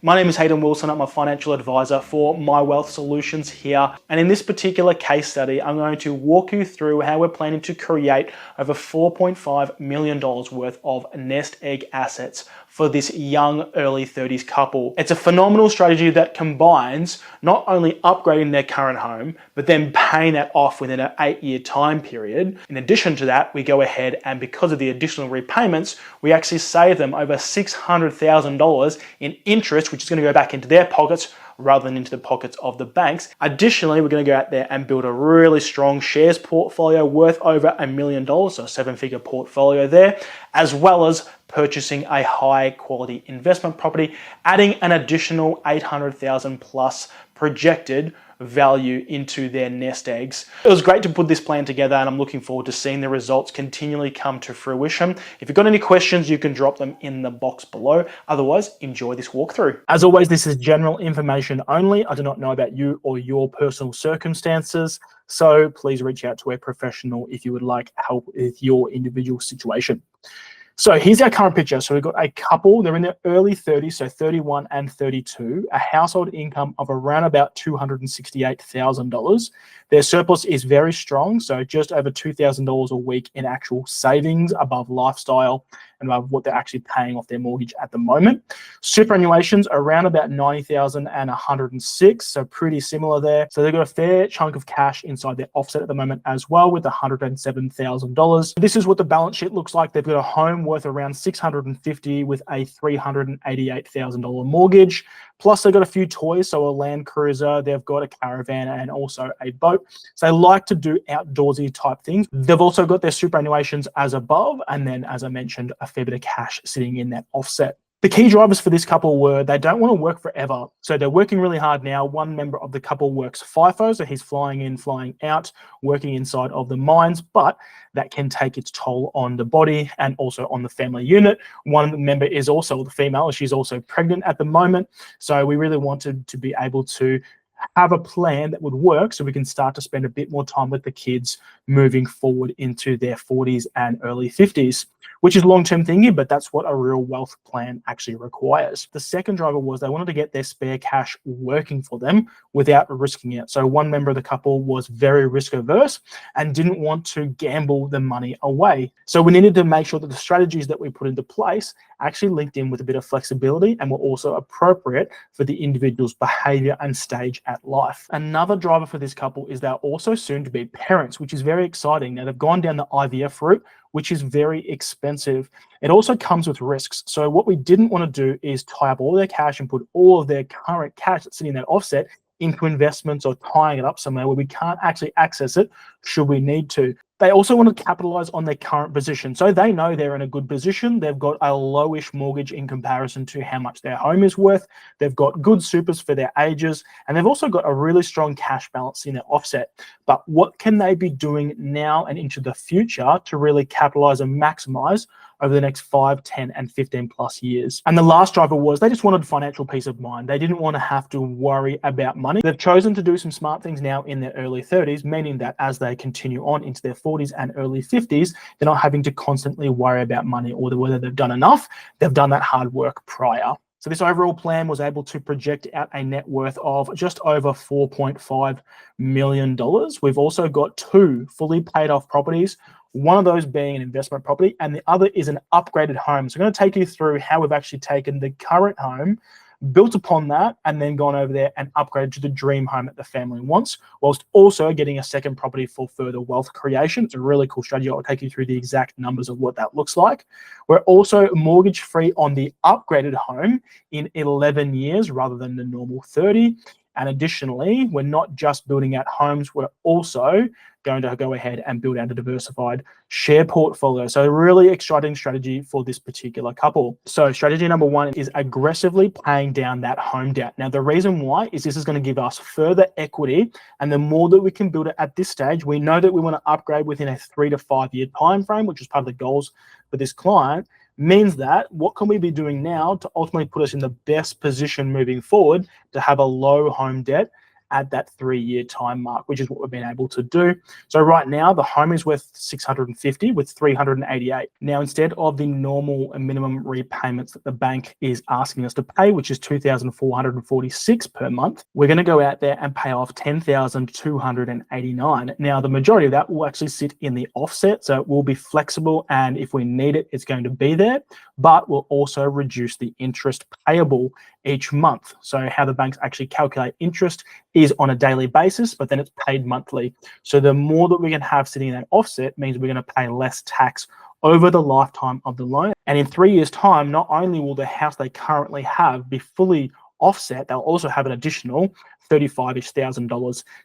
My name is Hayden Wilson. I'm a financial advisor for My Wealth Solutions here. And in this particular case study, I'm going to walk you through how we're planning to create over $4.5 million worth of nest egg assets for this young early 30s couple. It's a phenomenal strategy that combines not only upgrading their current home, but then paying that off within an 8-year time period. In addition to that, we go ahead and because of the additional repayments, we actually save them over $600,000 in interest, which is going to go back into their pockets rather than into the pockets of the banks. Additionally, we're going to go out there and build a really strong shares portfolio worth over $1 million, so a 7-figure portfolio there, as well as purchasing a high quality investment property, adding an additional 800,000 plus projected value into their nest eggs. It was great to put this plan together and I'm looking forward to seeing the results continually come to fruition. If you've got any questions, you can drop them in the box below. Otherwise, enjoy this walkthrough. As always, this is general information only. I do not know about you or your personal circumstances, so please reach out to a professional if you would like help with your individual situation. So here's our current picture. So we've got a couple, they're in their early 30s, so 31 and 32, a household income of around about $268,000. Their surplus is very strong, so just over $2,000 a week in actual savings above lifestyle and above what they're actually paying off their mortgage at the moment. Superannuations around about 90,000 and 106, so pretty similar there. So they've got a fair chunk of cash inside their offset at the moment as well with $107,000. This is what the balance sheet looks like. They've got a home worth around $650,000 with a $388,000 mortgage. Plus they've got a few toys, so a Land Cruiser, they've got a caravan and also a boat. So they like to do outdoorsy type things. They've also got their superannuations as above, and then as I mentioned, a fair bit of cash sitting in that offset. The key drivers for this couple were they don't want to work forever. So they're working really hard now. One member of the couple works FIFO, so he's flying in, flying out, working inside of the mines, but that can take its toll on the body and also on the family unit. One member is also the female, she's also pregnant at the moment. So we really wanted to be able to have a plan that would work so we can start to spend a bit more time with the kids moving forward into their 40s and early 50s, which is long-term thinking, but that's what a real wealth plan actually requires. The second driver was they wanted to get their spare cash working for them without risking it. So one member of the couple was very risk averse and didn't want to gamble the money away. So we needed to make sure that the strategies that we put into place actually linked in with a bit of flexibility and were also appropriate for the individual's behavior and stage at life. Another driver for this couple is they're also soon to be parents, which is very exciting. Now they've gone down the IVF route, which is very expensive. It also comes with risks. So what we didn't want to do is tie up all their cash and put all of their current cash that's sitting in that offset into investments or tying it up somewhere where we can't actually access it should we need to. They also want to capitalize on their current position. So they know they're in a good position. They've got a lowish mortgage in comparison to how much their home is worth. They've got good supers for their ages, and they've also got a really strong cash balance in their offset. But what can they be doing now and into the future to really capitalize and maximize over the next 5, 10, and 15 plus years? And the last driver was they just wanted financial peace of mind. They didn't want to have to worry about money. They've chosen to do some smart things now in their early 30s, meaning that as they continue on into their 40s and early 50s, they're not having to constantly worry about money or whether they've done enough. They've done that hard work prior. So this overall plan was able to project out a net worth of just over $4.5 million. We've also got 2 fully paid off properties, one of those being an investment property and the other is an upgraded home. So I'm going to take you through how we've actually taken the current home, built upon that, and then gone over there and upgraded to the dream home that the family wants, whilst also getting a second property for further wealth creation. It's a really cool strategy. I'll take you through the exact numbers of what that looks like. We're also mortgage free on the upgraded home in 11 years rather than the normal 30. And additionally, we're not just building out homes, we're also going to go ahead and build out a diversified share portfolio. So a really exciting strategy for this particular couple. So strategy number 1 is aggressively paying down that home debt. Now, the reason why is this is going to give us further equity, and the more that we can build it at this stage, we know that we want to upgrade within a 3 to 5 year time frame, which is part of the goals for this client. Means that what can we be doing now to ultimately put us in the best position moving forward to have a low home debt at that 3-year time mark, which is what we've been able to do. So right now, the home is worth 650 with 388. Now, instead of the normal minimum repayments that the bank is asking us to pay, which is 2,446 per month, we're going to go out there and pay off 10,289. Now, the majority of that will actually sit in the offset, so it will be flexible, and if we need it, it's going to be there, but we'll also reduce the interest payable each month. So how the banks actually calculate interest is on a daily basis, but then it's paid monthly. So the more that we can have sitting in that offset means we're going to pay less tax over the lifetime of the loan. And in 3 years' time, not only will the house they currently have be fully offset, they'll also have an additional $35-ish thousand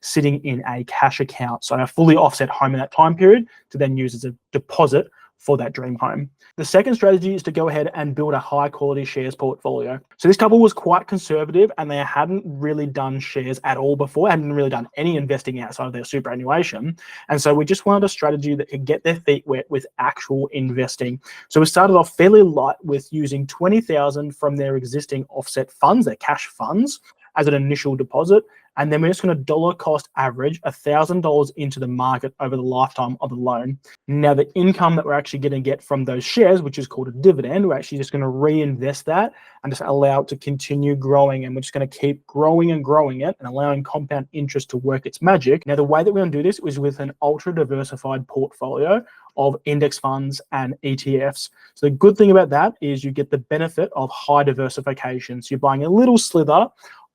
sitting in a cash account. So a fully offset home in that time period to then use as a deposit for that dream home. The second strategy is to go ahead and build a high quality shares portfolio. So this couple was quite conservative and they hadn't really done shares at all before, hadn't really done any investing outside of their superannuation. And so we just wanted a strategy that could get their feet wet with actual investing. So we started off fairly light with using 20,000 from their existing offset funds, their cash funds, as an initial deposit. And then we're just going to dollar cost average $1,000 into the market over the lifetime of the loan. Now, the income that we're actually going to get from those shares, which is called a dividend, we're actually just going to reinvest that and just allow it to continue growing. And we're just going to keep growing and growing it and allowing compound interest to work its magic. Now, the way that we're going to do this is with an ultra diversified portfolio of index funds and ETFs. So the good thing about that is you get the benefit of high diversification. So you're buying a little slither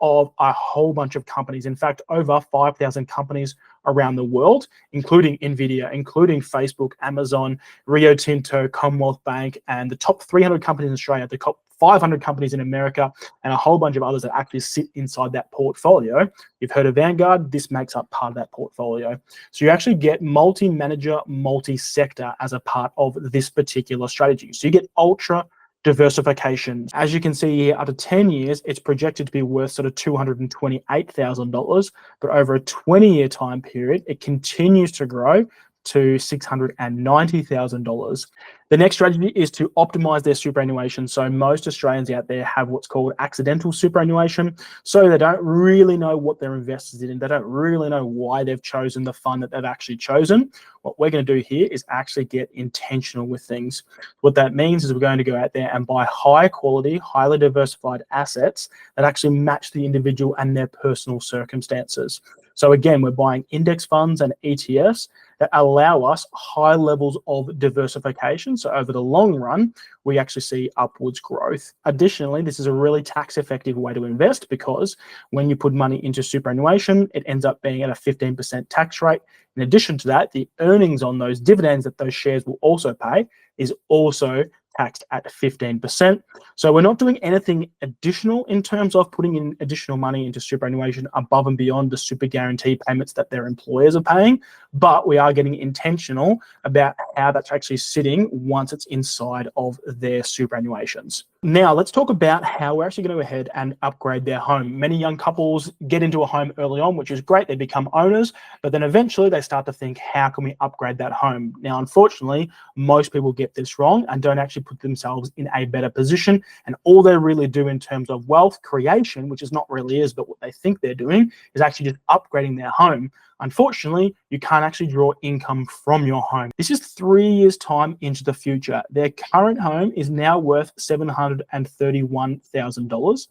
of a whole bunch of companies. In fact, over 5,000 companies around the world, including Nvidia, including Facebook, Amazon, Rio Tinto, Commonwealth Bank, and the top 300 companies in Australia, the top 500 companies in America, and a whole bunch of others that actually sit inside that portfolio. You've heard of Vanguard, this makes up part of that portfolio. So you actually get multi-manager, multi-sector as a part of this particular strategy. So you get ultra diversification. As you can see here, after 10 years, it's projected to be worth sort of $228,000, but over a 20-year time period, it continues to grow to $690,000. The next strategy is to optimize their superannuation. So most Australians out there have what's called accidental superannuation. So they don't really know what they're invested in. They don't really know why they've chosen the fund that they've actually chosen. What we're going to do here is actually get intentional with things. What that means is we're going to go out there and buy high quality, highly diversified assets that actually match the individual and their personal circumstances. So again, we're buying index funds and ETFs that allow us high levels of diversification. So over the long run, we actually see upwards growth. Additionally, this is a really tax effective way to invest because when you put money into superannuation, it ends up being at a 15% tax rate. In addition to that, the earnings on those dividends that those shares will also pay is also taxed at 15%. So we're not doing anything additional in terms of putting in additional money into superannuation above and beyond the super guarantee payments that their employers are paying, but we are getting intentional about how that's actually sitting once it's inside of their superannuations. Now, let's talk about how we're actually going to go ahead and upgrade their home. Many young couples get into a home early on, which is great. They become owners, but then eventually they start to think, how can we upgrade that home? Now, unfortunately, most people get this wrong and don't actually put themselves in a better position. And all they really do in terms of wealth creation, which is not really is, but what they think they're doing is actually just upgrading their home. Unfortunately, you can't actually draw income from your home. This is 3 years' time into the future. Their current home is now worth $731,000.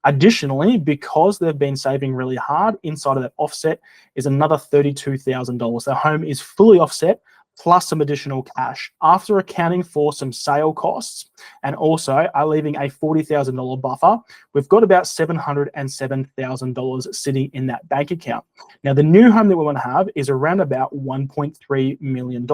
Additionally, because they've been saving really hard, inside of that offset is another $32,000. Their home is fully offset, plus some additional cash. After accounting for some sale costs and also are leaving a $40,000 buffer, we've got about $707,000 sitting in that bank account. Now, the new home that we want to have is around about $1.3 million.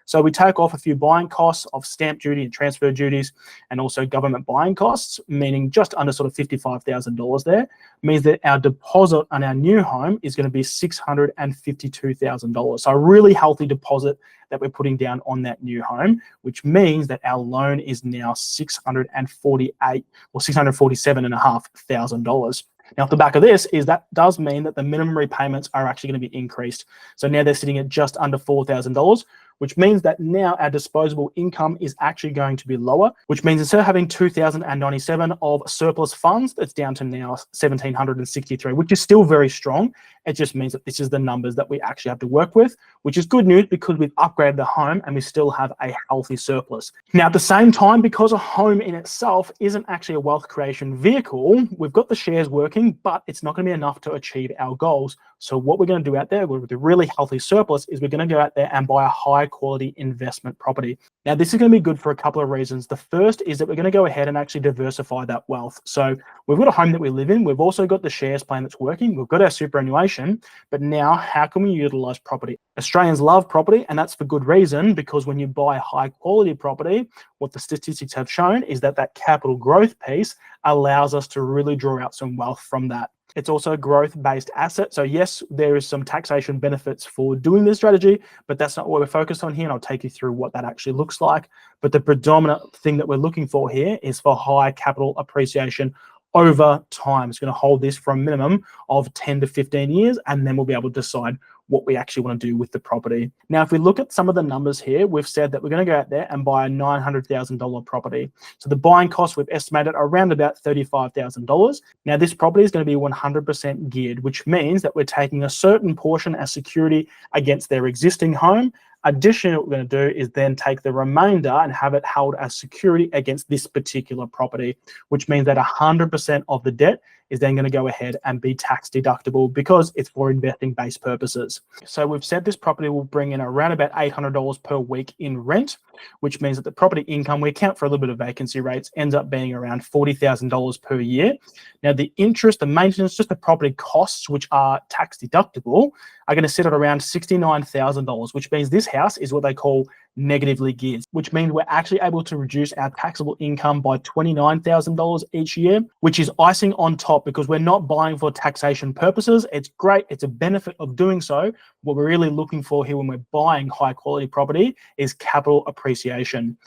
So we take off a few buying costs of stamp duty and transfer duties and also government buying costs, meaning just under sort of $55,000 there, means that our deposit on our new home is going to be $652,000. So a really healthy deposit that we're putting down on that new home, which means that our loan is now $647,500. Now, off the back of this is that does mean that the minimum repayments are actually going to be increased. So now they're sitting at just under $4,000, which means that now our disposable income is actually going to be lower, which means instead of having 2,097 of surplus funds, it's down to now 1,763, which is still very strong. It just means that this is the numbers that we actually have to work with, which is good news because we've upgraded the home and we still have a healthy surplus. Now, at the same time, because a home in itself isn't actually a wealth creation vehicle, we've got the shares working, but it's not going to be enough to achieve our goals. So what we're going to do out there with a really healthy surplus is we're going to go out there and buy a high quality investment property. Now, this is going to be good for a couple of reasons. The first is that we're going to go ahead and actually diversify that wealth. So we've got a home that we live in. We've also got the shares plan that's working. We've got our superannuation, but now how can we utilize property? Australians love property, and that's for good reason, because when you buy high quality property, what the statistics have shown is that that capital growth piece allows us to really draw out some wealth from that. It's also a growth-based asset. So yes, there is some taxation benefits for doing this strategy, but that's not what we're focused on here. And I'll take you through what that actually looks like. But the predominant thing that we're looking for here is for high capital appreciation over time. It's going to hold this for a minimum of 10 to 15 years, and then we'll be able to decide what we actually want to do with the property. Now, if we look at some of the numbers here, we've said that we're going to go out there and buy a $900,000 property. So the buying cost we've estimated around about $35,000. Now, this property is going to be 100% geared, which means that we're taking a certain portion as security against their existing home. Additionally, what we're going to do is then take the remainder and have it held as security against this particular property, which means that 100% of the debt is then going to go ahead and be tax deductible because it's for investing based purposes. So we've said this property will bring in around about $800 per week in rent, which means that the property income, we account for a little bit of vacancy rates, ends up being around $40,000 per year. Now, the interest, the maintenance, just the property costs, which are tax deductible, are going to sit at around $69,000, which means this house is what they call negatively geared, which means we're actually able to reduce our taxable income by $29,000 each year, which is icing on top because we're not buying for taxation purposes. It's great. It's a benefit of doing so. What we're really looking for here when we're buying high quality property is capital appreciation.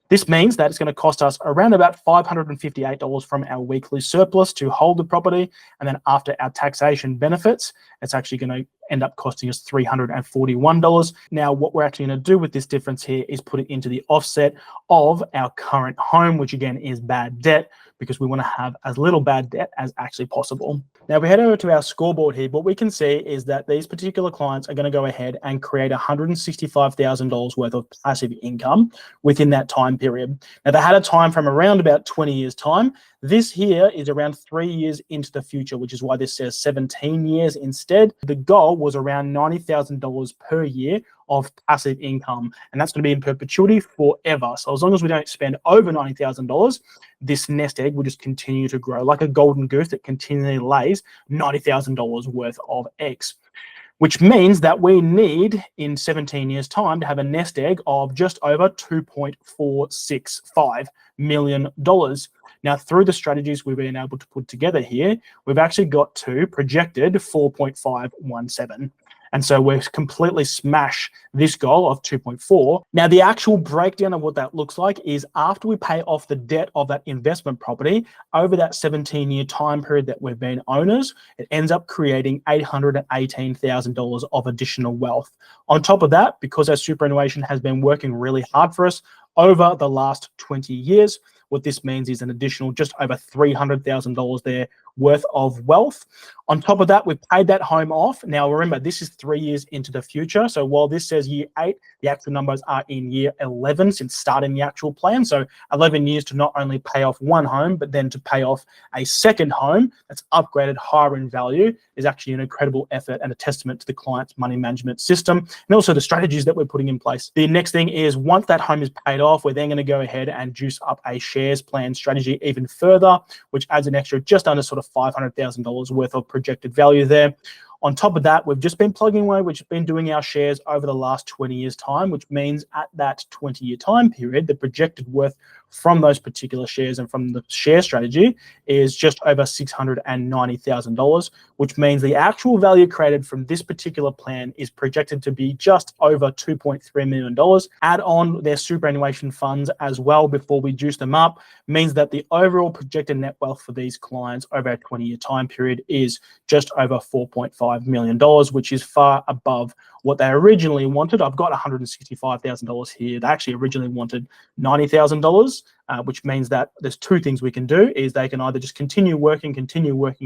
This means that it's going to cost us around about $558 from our weekly surplus to hold the property. And then after our taxation benefits, it's actually going to end up costing us $341. Now, what we're actually going to do with this difference here is put it into the offset of our current home, which again is bad debt, because we want to have as little bad debt as actually possible. Now, if we head over to our scoreboard here, what we can see is that these particular clients are going to go ahead and create $165,000 worth of passive income within that time period. Now, they had a time from around about 20 years time. This here is around 3 years into the future, which is why this says 17 years instead. The goal was around $90,000 per year of passive income, and that's going to be in perpetuity forever. So as long as we don't spend over $90,000, this nest egg will just continue to grow like a golden goose that continually lays $90,000 worth of eggs, which means that we need in 17 years time to have a nest egg of just over $2.465 million. Now, through the strategies we've been able to put together here, we've actually got to projected 4.517. And so we're completely smash this goal of 2.4. Now, the actual breakdown of what that looks like is after we pay off the debt of that investment property over that 17-year time period that we've been owners, it ends up creating $818,000 of additional wealth. On top of that, because our superannuation has been working really hard for us over the last 20 years, what this means is an additional just over $300,000 there worth of wealth. On top of that, we've paid that home off. Now, remember, this is 3 years into the future. So while this says year 8, the actual numbers are in year 11 since starting the actual plan. So 11 years to not only pay off one home, but then to pay off a second home that's upgraded higher in value is actually an incredible effort and a testament to the client's money management system and also the strategies that we're putting in place. The next thing is once that home is paid off, we're then going to go ahead and juice up a shares plan strategy even further, which adds an extra just under sort of $500,000 worth of projected value there. On top of that, we've just been plugging away, which has been doing our shares over the last 20 years time, which means at that 20-year time period, the projected worth from those particular shares and from the share strategy is just over $690,000, which means the actual value created from this particular plan is projected to be just over $2.3 million. Add on their superannuation funds as well before we juice them up, means that the overall projected net wealth for these clients over a 20-year time period is just over $4.5 $4.5 million, which is far above what they originally wanted. I've got $165,000 here. They actually originally wanted $90,000, which means that there's two things we can do. Is they can either just continue working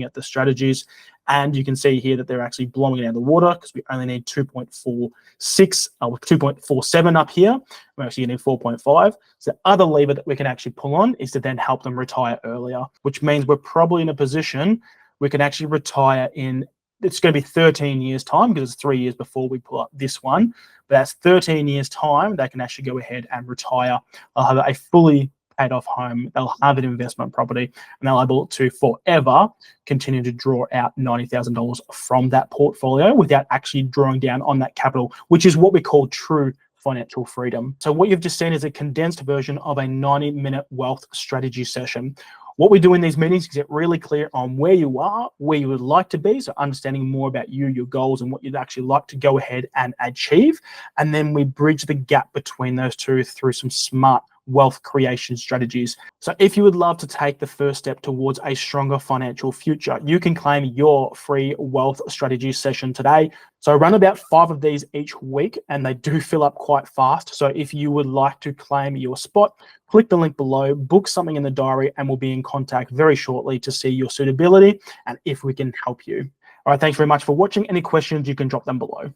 at the strategies, and you can see here that they're actually blowing it out of the water because we only need 2.46 or 2.47 up here. We're actually getting 4.5. So the other lever that we can actually pull on is to then help them retire earlier, which means we're probably in a position we can actually retire in, it's going to be 13 years time because it's 3 years before we pull up this one, but that's 13 years time. They can actually go ahead and retire. They'll have a fully paid off home. They'll have an investment property, and they'll be able to forever continue to draw out $90,000 from that portfolio without actually drawing down on that capital, which is what we call true financial freedom. So what you've just seen is a condensed version of a 90-minute wealth strategy session. What we do in these meetings is get really clear on where you are, where you would like to be, so understanding more about you, your goals, and what you'd actually like to go ahead and achieve. And then we bridge the gap between those two through some smart wealth creation strategies. So if you would love to take the first step towards a stronger financial future, you can claim your free wealth strategy session today. So I run about 5 of these each week, and they do fill up quite fast. So if you would like to claim your spot, click the link below, book something in the diary, and we'll be in contact very shortly to see your suitability and if we can help you. All right, thanks very much for watching. Any questions, you can drop them below.